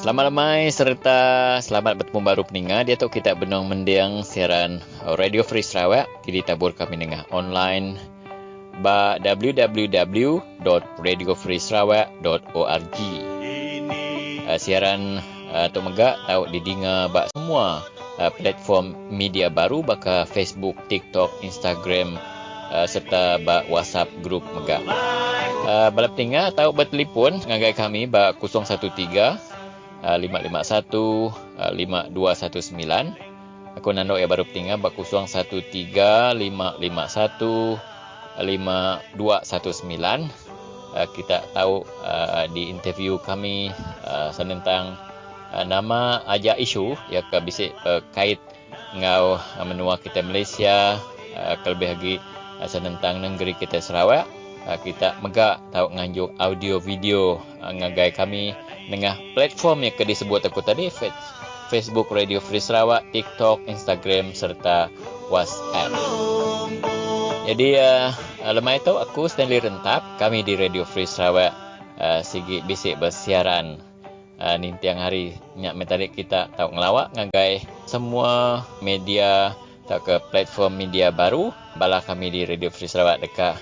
Selamat lemai serta selamat bertemu baru peninga. Dia tu kita benong mendiang siaran Radio Free Sarawak. Kini tabur kami dengar online ba www.radiofreesarawak.org. Siaran tu megak tahu didengar ba semua platform media baru baka Facebook, TikTok, Instagram serta ba WhatsApp grup megak. Balap peninga tahu bertelefon ngagai kami ba 013 551 5219. Aku nandok ya baru petinga ba 013 551 5219. Kita tahu di interview kami tentang nama aja isu ya ke bisik kait ngau menua kita Malaysia, kelebih lagi tentang negeri kita Sarawak. Kita megak tahu nganjuk audio video ngagai kami dengan platform yang disebut aku tadi, Facebook Radio Free Sarawak, TikTok, Instagram serta WhatsApp. Jadi lemai itu aku Stanley Rentap, kami di Radio Free Sarawak sigi bisik bersiaran nintiang hari nyak metarik kita tahu ngelawak ngagai semua media tak ke platform media baru bala kami di Radio Free Sarawak dekat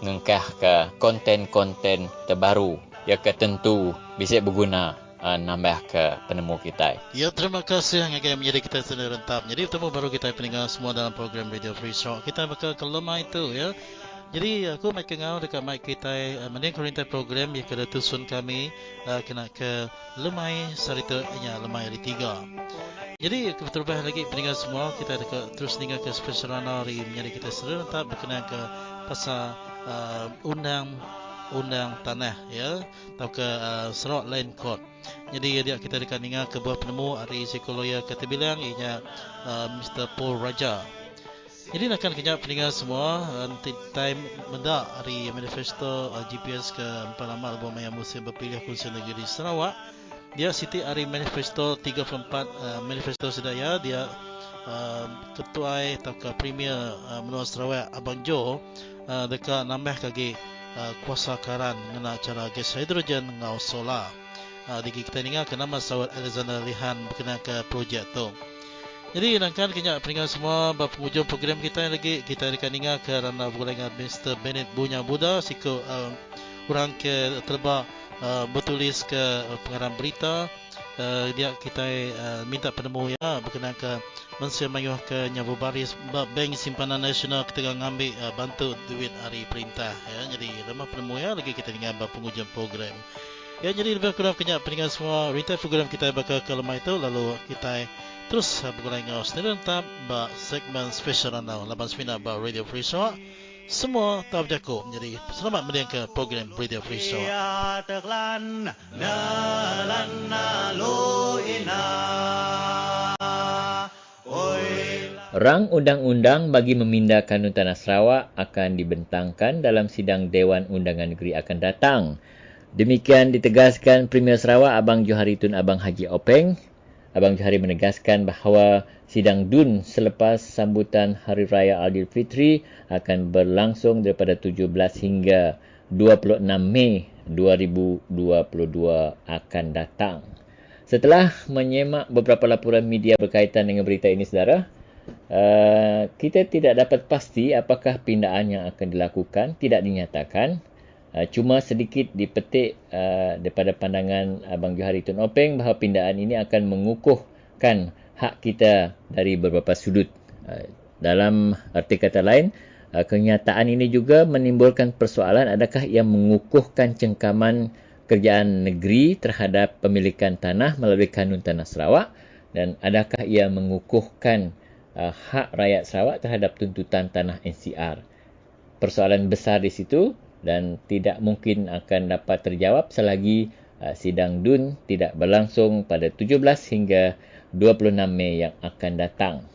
ngengkah ke konten-konten terbaru yang tentu bisa berguna nambah ke penemu kita. Ya, terima kasih yang menjadi kita sendiri rentap. Jadi bertemu baru kita pendengar semua dalam program Radio Free Sarawak. Kita bakal ke lemah itu ya. Jadi aku mai kengau dekat mic kita mending kurintai program yang kena tusun kami kena ke lemai sarita nya lemai hari 3. Jadi terlebih lagi pendengar semua kita dekat terus dengar ke special hari menjadi kita sendiri rentap berkenaan ke pasal undang tanah ya atau ke Sarawak Land Court. Jadi dia kita dekat dengar ke buah penemu hari psikologi kata bilang ianya Mr. Paul Raja. Jadi akan kenyak pendengar semua nanti time mendak hari manifesto GPS ke 4 lama album yang musim berpilih Kunci Negeri Sarawak. Dia Siti hari manifesto 34 manifesto sedaya dia ketua atau ke premier menua Sarawak Abang Jo dekat nambah kaki kuasa karan mengenai cara gas hidrogen ngau solar. Digi kita dengar ke nama Sarawak Alexander Lihan berkenaan ke projek tu. Jadi nangkan kenyak pendengar semua penghujung program kita lagi kita akan dengar ke ranah bergulungan Mr. Bennett Bunya Buddha siku orang ke terba bertulis ke pengarang berita dia kita minta penemu ya berkenaan ke mensia mayuh ke nyabu baris Bank Simpanan Nasional kita ngambil bantu duit hari perintah ya. Jadi ramah penemu ya lagi kita dengar penghujung program. Ya, jadi lebih kurang kenyak pendengar semua retail program kita bakal ke lemah itu lalu kita terus bergulungan sendiri rentap segmen special anda 89 Radio Free Sarawak. Semua tak berjaku. Jadi selamat mendengar ke program Radio Free Sarawak. Rang undang-undang bagi memindah kanun tanah Sarawak akan dibentangkan dalam sidang Dewan Undangan Negeri akan datang. Demikian ditegaskan Premier Sarawak Abang Johari Tun Abang Haji Openg. Abang Johari menegaskan bahawa sidang DUN selepas sambutan Hari Raya Aidilfitri akan berlangsung daripada 17 hingga 26 Mei 2022 akan datang. Setelah menyemak beberapa laporan media berkaitan dengan berita ini, saudara, kita tidak dapat pasti apakah pindaan yang akan dilakukan, tidak dinyatakan. Cuma sedikit dipetik daripada pandangan Abang Johari Tun Openg bahawa pindaan ini akan mengukuhkan hak kita dari beberapa sudut. Dalam arti kata lain, kenyataan ini juga menimbulkan persoalan adakah ia mengukuhkan cengkaman kerjaan negeri terhadap pemilikan tanah melalui Kanun Tanah Sarawak dan adakah ia mengukuhkan hak rakyat Sarawak terhadap tuntutan tanah NCR. Persoalan besar di situ dan tidak mungkin akan dapat terjawab selagi sidang DUN tidak berlangsung pada 17 hingga 26 Mei yang akan datang.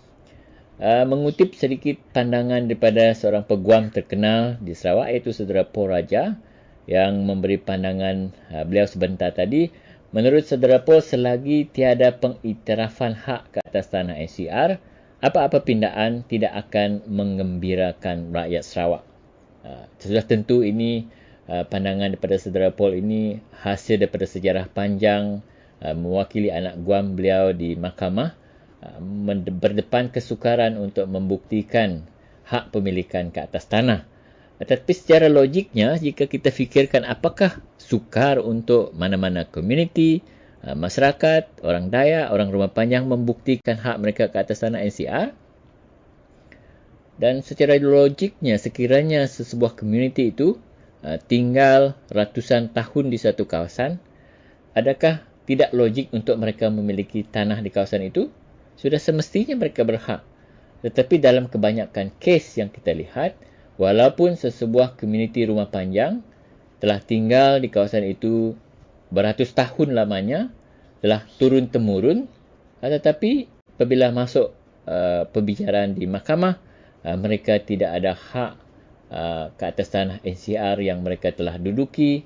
Mengutip sedikit pandangan daripada seorang peguam terkenal di Sarawak iaitu Saudara Paul Raja yang memberi pandangan beliau sebentar tadi, menurut Saudara Paul selagi tiada pengiktirafan hak ke atas tanah NCR, apa-apa pindaan tidak akan mengembirakan rakyat Sarawak. Sudah tentu ini pandangan daripada Saudara Paul ini hasil daripada sejarah panjang mewakili anak guam beliau di mahkamah berdepan kesukaran untuk membuktikan hak pemilikan ke atas tanah. Tetapi secara logiknya, jika kita fikirkan apakah sukar untuk mana-mana komuniti, masyarakat, orang Dayak, orang Rumah Panjang membuktikan hak mereka ke atas tanah NCR? Dan secara logiknya, sekiranya sesebuah komuniti itu tinggal ratusan tahun di satu kawasan, adakah tidak logik untuk mereka memiliki tanah di kawasan itu? Sudah semestinya mereka berhak. Tetapi dalam kebanyakan kes yang kita lihat, walaupun sesebuah komuniti Rumah Panjang telah tinggal di kawasan itu beratus tahun lamanya, telah turun-temurun, tetapi apabila masuk perbicaraan di mahkamah, mereka tidak ada hak ke atas tanah NCR yang mereka telah duduki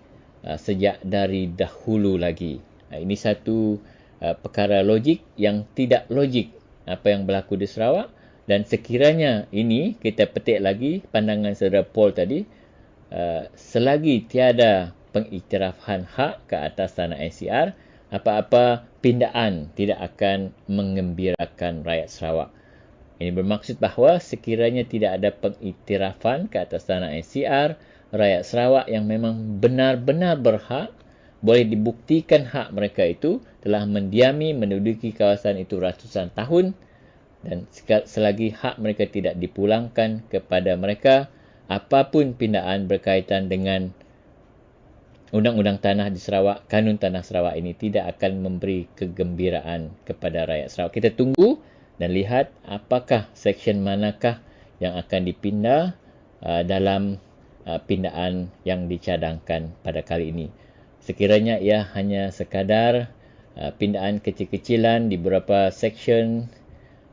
sejak dari dahulu lagi. Ini satu perkara logik yang tidak logik apa yang berlaku di Sarawak. Dan sekiranya ini kita petik lagi pandangan saudara Paul tadi, selagi tiada pengiktirafan hak ke atas tanah NCR, apa-apa pindaan tidak akan mengembirakan rakyat Sarawak. Ini bermaksud bahawa sekiranya tidak ada pengiktirafan ke atas tanah NCR, rakyat Sarawak yang memang benar-benar berhak, boleh dibuktikan hak mereka itu telah mendiami, menduduki kawasan itu ratusan tahun, dan selagi hak mereka tidak dipulangkan kepada mereka, apapun pindaan berkaitan dengan Undang-Undang Tanah di Sarawak, Kanun Tanah Sarawak ini tidak akan memberi kegembiraan kepada rakyat Sarawak. Kita tunggu dan lihat apakah seksyen manakah yang akan dipindah dalam pindaan yang dicadangkan pada kali ini. Sekiranya ia hanya sekadar pindaan kecil-kecilan di beberapa seksyen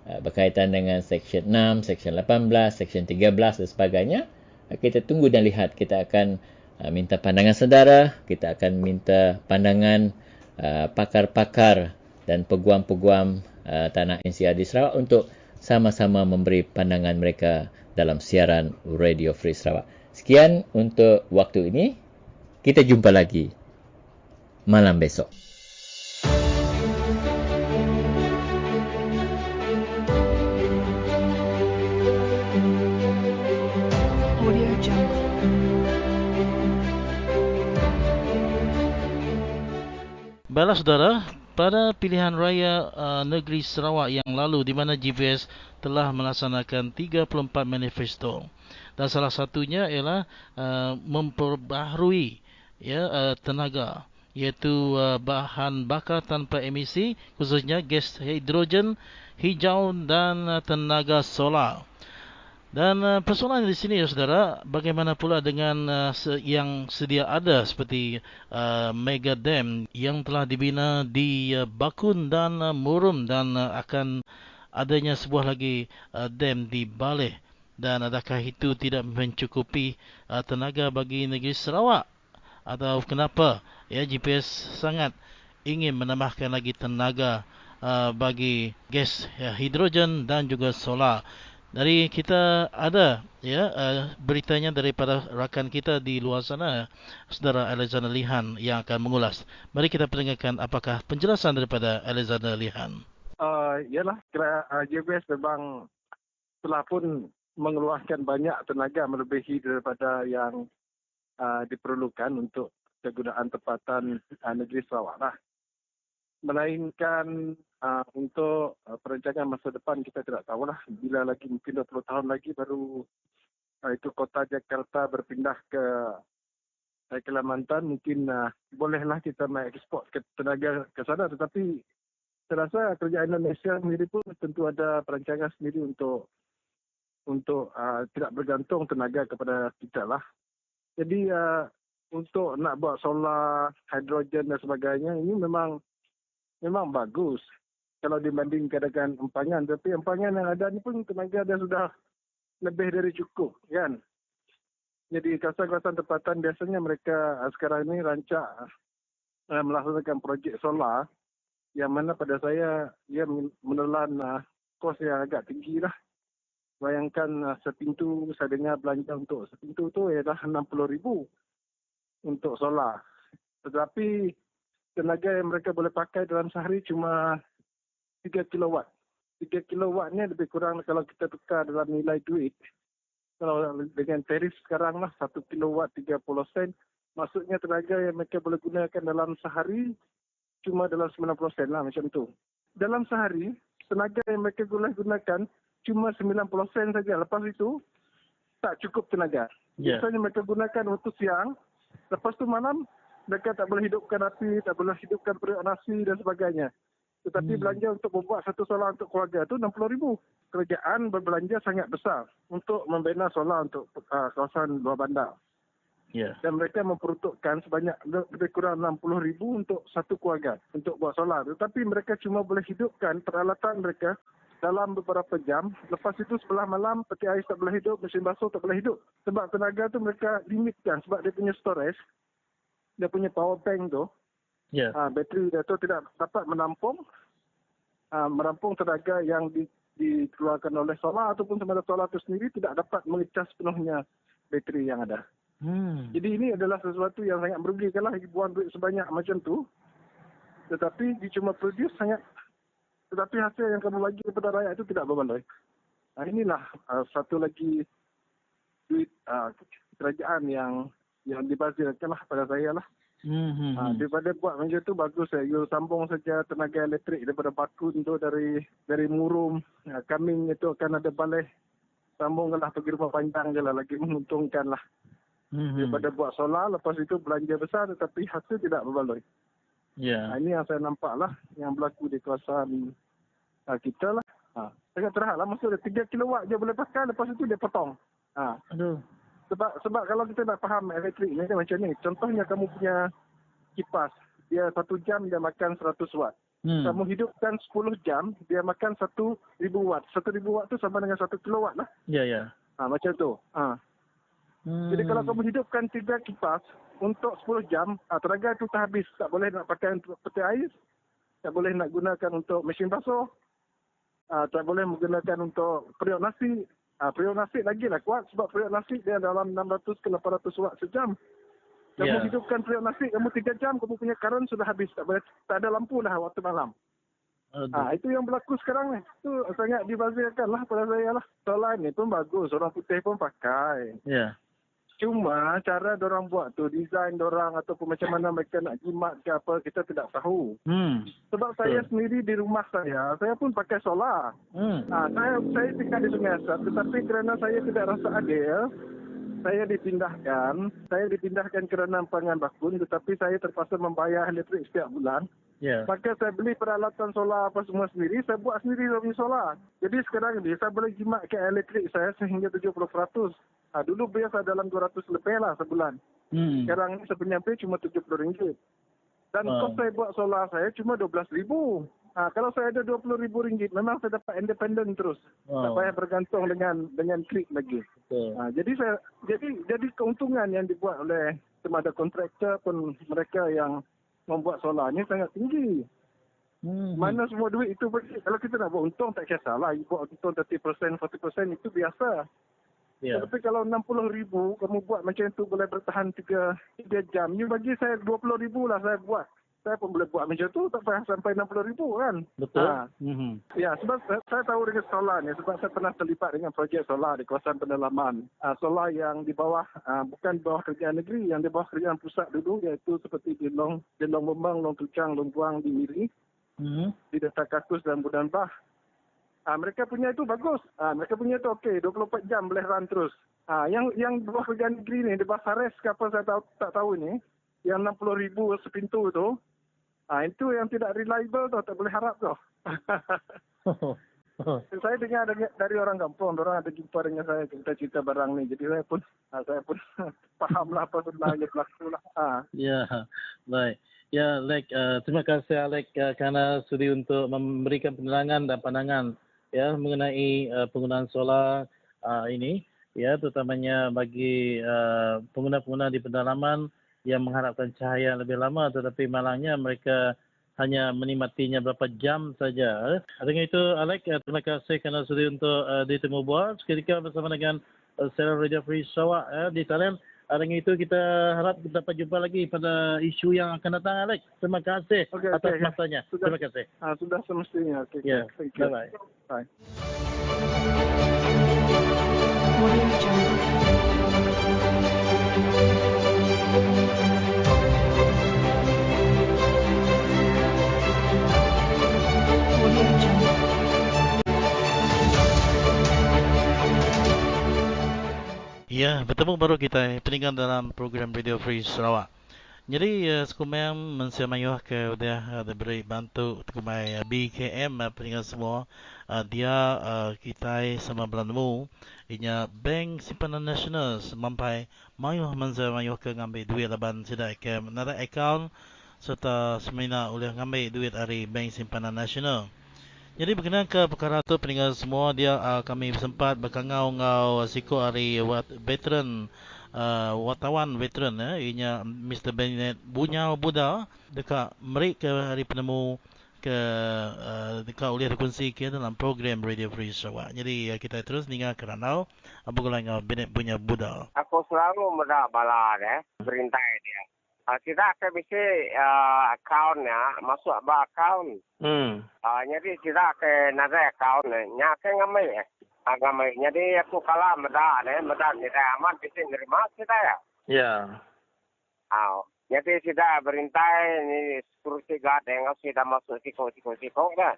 berkaitan dengan Seksyen 6, Seksyen 18, Seksyen 13 dan sebagainya, kita tunggu dan lihat. Kita akan minta pandangan saudara, kita akan minta pandangan pakar-pakar dan peguam-peguam tanah NCR di Sarawak untuk sama-sama memberi pandangan mereka dalam siaran Radio Free Sarawak. Sekian untuk waktu ini. Kita jumpa lagi malam besok. Baiklah saudara, pada pilihan raya negeri Sarawak yang lalu di mana GPS telah melaksanakan 34 manifesto, dan salah satunya ialah memperbaharui tenaga, iaitu bahan bakar tanpa emisi, khususnya gas hidrogen, hijau dan tenaga solar. Dan persoalan di sini ya saudara, bagaimana pula dengan yang sedia ada seperti mega dam yang telah dibina di Bakun dan Murum, dan akan adanya sebuah lagi dam di Baleh, dan adakah itu tidak mencukupi tenaga bagi negeri Sarawak, atau kenapa GPS sangat ingin menambahkan lagi tenaga bagi gas hidrogen dan juga solar? Dari kita ada beritanya daripada rakan kita di luar sana, saudara Alexander Lihan, yang akan mengulas. Mari kita pendengarkan apakah penjelasan daripada Alexander Lihan. Yalah, JBS memang telah pun mengeluarkan banyak tenaga melebihi daripada yang diperlukan untuk kegunaan tempatan negeri Sarawak lah. Melainkan untuk perancangan masa depan kita tidak tahulah, bila lagi mungkin 20 tahun lagi baru itu kota Jakarta berpindah ke Kalimantan, mungkin bolehlah kita mengeksport ke tenaga ke sana. Tetapi saya rasa kerajaan Indonesia sendiri pun tentu ada perancangan sendiri untuk tidak bergantung tenaga kepada kita lah. Jadi untuk nak buat solar, hidrogen dan sebagainya, ini memang bagus kalau dibandingkan dengan empangan. Tapi empangan yang ada ni pun tenaga dia sudah lebih dari cukup, kan? Jadi kawasan-kawasan tempatan biasanya mereka sekarang ini rancak melaksanakan projek solar, yang mana pada saya ia menelan kos yang agak tinggi lah. Bayangkan sepintu, saya dengar belanja untuk sepintu tu ialah 60,000 untuk solar. Tetapi tenaga yang mereka boleh pakai dalam sehari cuma 3 kilowatt. 3 kilowatt ni lebih kurang kalau kita tukar dalam nilai duit. Kalau dengan tarif sekarang lah 1 kilowatt 30 sen, maksudnya tenaga yang mereka boleh gunakan dalam sehari cuma dalam 90 sen lah macam tu. Dalam sehari, tenaga yang mereka boleh gunakan cuma 90 sen saja. Lepas itu, tak cukup tenaga. Biasanya mereka gunakan waktu siang, lepas tu malam, mereka tak boleh hidupkan api, tak boleh hidupkan periuk nasi dan sebagainya. Tetapi belanja untuk membuat satu solar untuk keluarga tu RM60,000. Kerajaan berbelanja sangat besar untuk membina solar untuk kawasan luar bandar. Dan mereka memperuntukkan sebanyak lebih kurang RM60,000 untuk satu keluarga untuk buat solar. Tetapi mereka cuma boleh hidupkan peralatan mereka dalam beberapa jam. Lepas itu sebelah malam peti ais tak boleh hidup, mesin basuh tak boleh hidup. Sebab tenaga tu mereka limitkan sebab dia punya storage, dia punya power bank tu. Bateri dia tu tidak dapat menampung tenaga yang dikeluarkan oleh solar ataupun semasa solar itu sendiri tidak dapat mengecas penuhnya bateri yang ada. Jadi ini adalah sesuatu yang sangat merugikan lah, buang duit sebanyak macam tu. Tetapi dia cuma produce tetapi hasil yang kamu bagi kepada rakyat itu tidak berbaloi. Inilah satu lagi duit kerajaan yang dibazirkan lah pada saya lah. Daripada buat macam tu bagus you sambung saja tenaga elektrik daripada Bakun tu dari Murum, Kaming itu akan ada balai, sambunglah pergi rumah panjang je lah, lagi menguntungkan lah. Daripada buat solar, lepas itu belanja besar tetapi hasil tidak berbaloi. Ini yang saya nampak lah yang berlaku di kawasan kita lah. Sangat terhad lah, maksudnya 3 kilowatt je boleh pakai, lepas itu dia potong. Sebab kalau kita nak faham elektrik ni macam ni. Contohnya kamu punya kipas, dia 1 jam dia makan 100 watt. Kamu hidupkan 10 jam, dia makan 1,000 watt. 1,000 watt tu sama dengan 1 kilowatt lah. Macam tu. Jadi kalau kamu hidupkan 3 kipas untuk 10 jam, tenaga tu tak habis. Tak boleh nak pakai untuk peti ais, tak boleh nak gunakan untuk mesin basuh, tak boleh menggunakan untuk periuk nasi. Periuk nasi lagi lah kuat sebab periuk nasi dia dalam 600 ke 800 watt sejam. Kamu hidupkan periuk nasi, kamu 3 jam, kamu punya current sudah habis. Tak ada lampu dah waktu malam. Itu yang berlaku sekarang ni. Itu sangat dibazirkan lah pada saya lah. Solar ni pun bagus, orang putih pun pakai. Cuma cara dorang buat tu, design dorang ataupun macam mana mereka nak jimat ke apa, kita tidak tahu. Sebab saya sendiri di rumah saya pun pakai solar. Saya tinggal di Sungai Asap, tetapi kerana saya tidak rasa adil, saya dipindahkan kerana empangan Bakun, tetapi saya terpaksa membayar elektrik setiap bulan. Maka saya beli peralatan solar apa semua sendiri, saya buat sendiri saya punya solar. Jadi sekarang ni saya boleh jimatkan elektrik saya sehingga 70%. Dulu biasa dalam 200 lebih lah sebulan. Sekarang ni saya punya bil cuma RM70. Dan kos saya buat solar saya cuma RM12,000. Kalau saya ada RM20,000, memang saya dapat independen terus. Tak payah bergantung dengan klik lagi. Jadi keuntungan yang dibuat oleh sama ada kontraktor pun mereka yang membuat solar ni sangat tinggi. Mana semua duit itu pergi. Kalau kita nak buat untung tak kisahlah. Buat untung 30%, 40% itu biasa. Tapi kalau RM60,000 kamu buat macam tu boleh bertahan 3 jam. You bagi saya RM20,000 lah saya buat. Saya pun boleh buat macam tu, tak payah sampai RM60,000 kan. Betul. Sebab saya tahu dengan solar ni sebab saya pernah terlibat dengan projek solar di kawasan pendalaman. Solar yang di bawah, bukan di bawah kerajaan negeri, yang di bawah kerajaan pusat dulu, iaitu seperti di Long Bembang, Long Tucang, Long Buang, di Miri, di Desa Kakus dan Budan Bah. Mereka punya itu bagus. Mereka punya itu okey, 24 jam boleh run terus. Yang di bawah kerajaan negeri ni, di bawah Sares ke apa saya tak tahu ni, yang RM60,000 sepintu tu, itu yang tidak reliable tu, tak boleh harap tu. Saya dengar dari orang kampung, orang ada jumpa dengan saya, cerita barang ni. Jadi saya pun fahamlah apa sebenarnya berlaku lah. Baik. Terima kasih Alec kerana sudi untuk memberikan penerangan dan pandangan mengenai penggunaan solar ini, terutamanya bagi pengguna-pengguna di pedalaman yang mengharapkan cahaya lebih lama tetapi malangnya mereka hanya menikmatinya berapa jam saja. Dengan itu Alec, terima kasih kerana sudi untuk ditemu bual seketika bersama dengan Sarah Radio Free Sarawak di talian. Dengan itu kita harap kita dapat jumpa lagi pada isu yang akan datang, Alex. Terima kasih atas masanya. Terima kasih. Sudah semestinya. Okay. Ya, Thank you. bye-bye. Bye. Audio Jungle. Audio Jungle. Ya, bertemu baru kita peninggan dalam program Radio Free Sarawak. Jadi sekumai mensemayuh ke udah beri bantu sekumai BKM peninggan semua dia kita sama belanmu inya Bank Simpanan Nasional sampai mayuh mensemayuh ke ngambil duit laban sidak ke nada akaun serta semina oleh ngambil duit dari Bank Simpanan Nasional. Jadi berkenaan ke perkara tu peninggal semua dia kami sempat berkangau-ngau siko hari veteran wartawan veteran ianya Mr. Bennett Bunyau Buddha dekat merik ke hari penemu ke dekat oleh rekonsili dalam program Radio Free Sarawak. Jadi kita terus ningal keranau abugulai Bennett Bunyau Buddha. Aku selalu mendak bala berintai dia. Kita akan bisa akaunnya masuk apa akaun. Jadi kita akan nada akaun nya akan ngamai. Jadi aku kalah mendak kita aman bisa nerima kita ya. Ya. Jadi kita berintai ni security guard yang sudah masuk siko dah.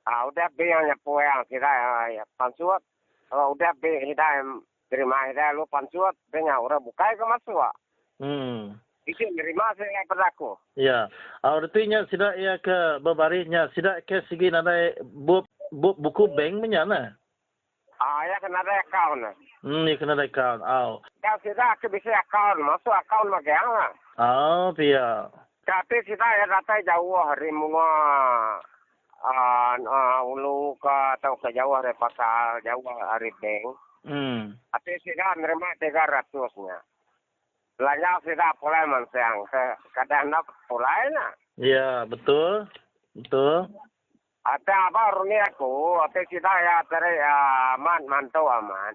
Udah biangnya puang kita ya pansuat. Udah kita terima kita lu pansuat dengan orang bukai ke masuk. Itu nerima saya berlaku. Ya. Artinya tidak ia ke bebarisnya, tidak ke segi nada buku bank menyana. Ya kena ada akaun. Ya kena ada akaun. Ya sudah ke bisa akaun, masuk akaun magang lah. Pia. Tapi kita ya data jauh hari munga ulu ke atau ke jauh hari pasal jauh hari bank. Tapi sudah nerima 300-nya. Belanja sudah mulai mensiang kadang nak mulai na. Ya betul. Ada apa runi aku? Ada kita ya teri mantau aman.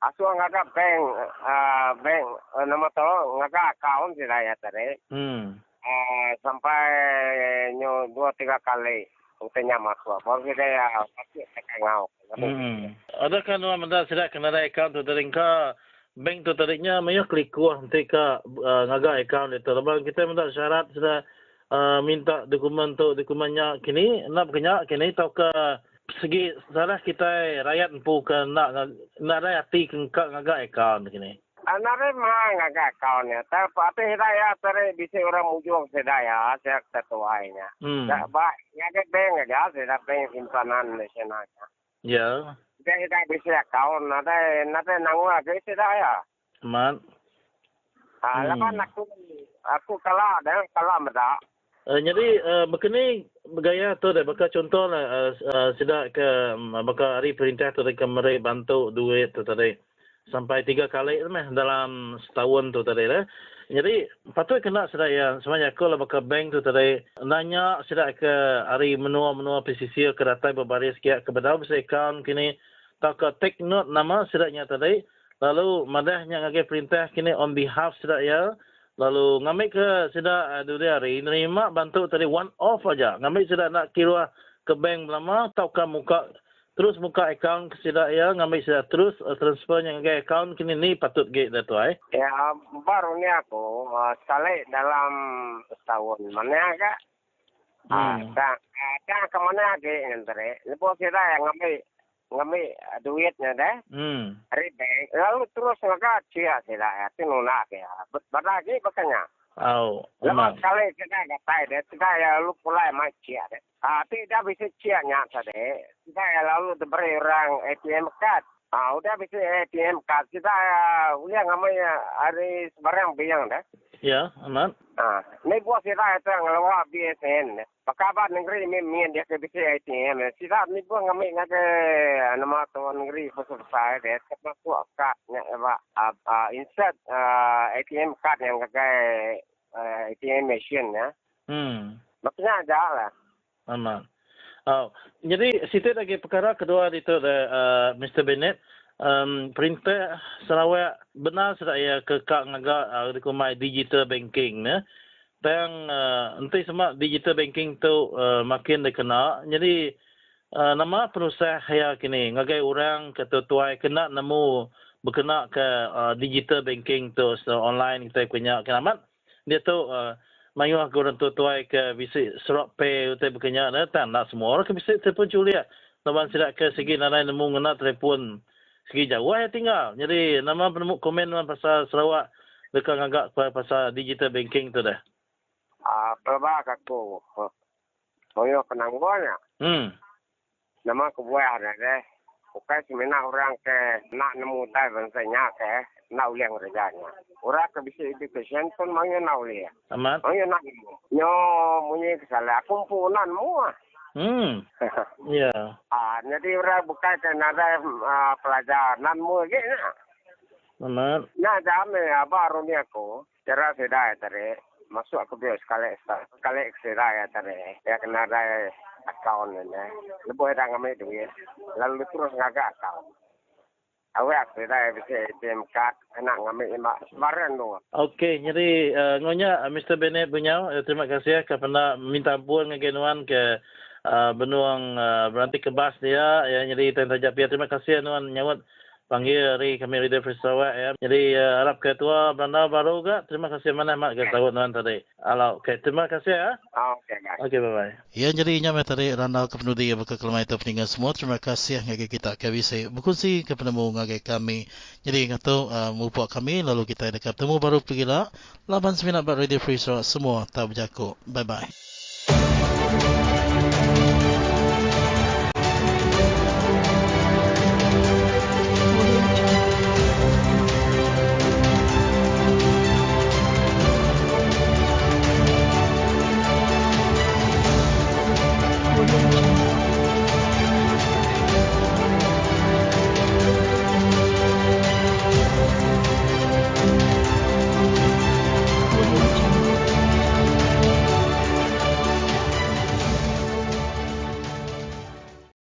Asu ngagak bank nama tu ngagak akaun sudah ya teri. Sampai 2-3 kali utenya masuk. Baru kita ya pasti akan ngau. Ada kan orang mendak sudah kena ada akaun tu teringka. Bank tu tadinya mayah klik kuah ketika ngaga akaun itu. Lepas kita minta syarat sudah minta dokumennya kini nak kena kini tau ke segi salah kita rakyat empu ke nak rakyat ti kengkak ngaga akaun kini. Nare mah ngaga akaunnya. Tapi hidayah teri bisa orang ujung hidayah saya ketuainya. Tak baik ngaga bank aja sudah bank simpanan nasional. Ya. Kita bisa akaun, nanti nanggung lagi tidak ya. Man. Lepas aku kalah mendak. Jadi begini bergaya tu dah. Baka contoh lah sudah ke baka hari perintah tu ke mereka bantu duit tu tadi sampai 3 kali dalam setahun tu tadi lah. Jadi patut kena sudah ya semuanya aku lah baka bank tu tadi nanya sudah ke hari menua pesisir ke datai berbaris kia ke bedau bisa akaun kini. Tak ke take note nama sedaknya tadi. Lalu madahnya ngagai perintah kini on behalf sedak ya. Lalu ngambil ke sedak dua hari. Nerima bantu tadi one off aja. Ngambil sedak nak kira ke bank lama. Tau ke terus muka akaun ke sedak ya. Ngambil sedak terus transfernya ngagai akaun kini ni patut gate dah tu Ya baru ni aku sekali dalam setahun. Mana agak? Tak ke mana lagi nanti. Lepas sedak yang ngambil duitnya dah. Hari bank. Lalu terus ngagak cia tidak ya. Tinulak ya. Berlagi bakanya. Lepas kali kita gatai deh. Kita ya lu pulai mai cia deh. Tidak bisa cia nyata deh. Kita ya lalu diberi orang ATM card. Udah bisa ATM card. Kita ya udah ngambil hari sebarang biang deh. Ya, amat. Ni buat kita itu ngeluar BSN. Pakabat negeri mian dia ke bisa ATM. Kita ni buat ngambil ngagai nama tuan negeri besar dia. Sebab tu cardnya insert ATM card yang ngagai ATM machine ya. Maksudnya aja lah. Amat. Jadi situ lagi perkara kedua itu Mr. Bennett. perintah Sarawak benar sudah ya kekak ngagak dikumai digital banking ne. Tang nanti semua digital banking tu makin dikena. Jadi nama perusahaan ya kini ngagai orang ketuai kena nemu berkena ke digital banking tu online kita punya kenamat dia tu mayuh orang tuai ke bisi serok pay utai berkena tak nak semua orang ke bisi telefon culia lawan sidak ke segi nanai nemu ngena telefon segi jauh ya tinggal. Jadi nama penemu komen pasal Sarawak dekat agak pasal digital banking tu dah. Pelbak aku. Mayuh penangguannya. Nama kebuah deh. Bukan semena orang ke nak nemu tai bansanya ke nak uliang rejanya. Orang ke bisa education pun maunya nak uliang. Amat. Maunya nak nyo munyi kesalah kumpulan semua. Ya. Jadi orang bukan ke nada pelajaran mu gitu. Amat. Nah jame baru ni aku cara sedaya tadi masuk aku biar sekali sedaya tadi ya kena ada akaun ni. Lebih dah ngambil duit. Lalu terus ngagak akaun. Awak sedaya bisa ATM card nak ngambil barang tu. Okey, jadi ngonya Mr. Bennett punya terima kasih kerana minta ampun ngegenuan ke benuang berhenti kebas dia ya jadi tanya pia terima kasih nuan nyawat panggil hari kami Radio Free Sarawak ya. Jadi harap ketua Bandar Baru juga terima kasih mana mak ke tahu nuan tadi. Alau okey terima kasih ya. Okey guys. Okey bye bye. Ya jadi nyamai tadi randau kepenudi yang berkekelmai itu peninggal semua. Terima kasih ngagi kita ke bisa berkongsi ke penemu ngagi kami. Jadi kata mupuk kami lalu kita dekat temu baru pergi lah. 89 Radio Free Sarawak semua tak berjaku. Bye bye.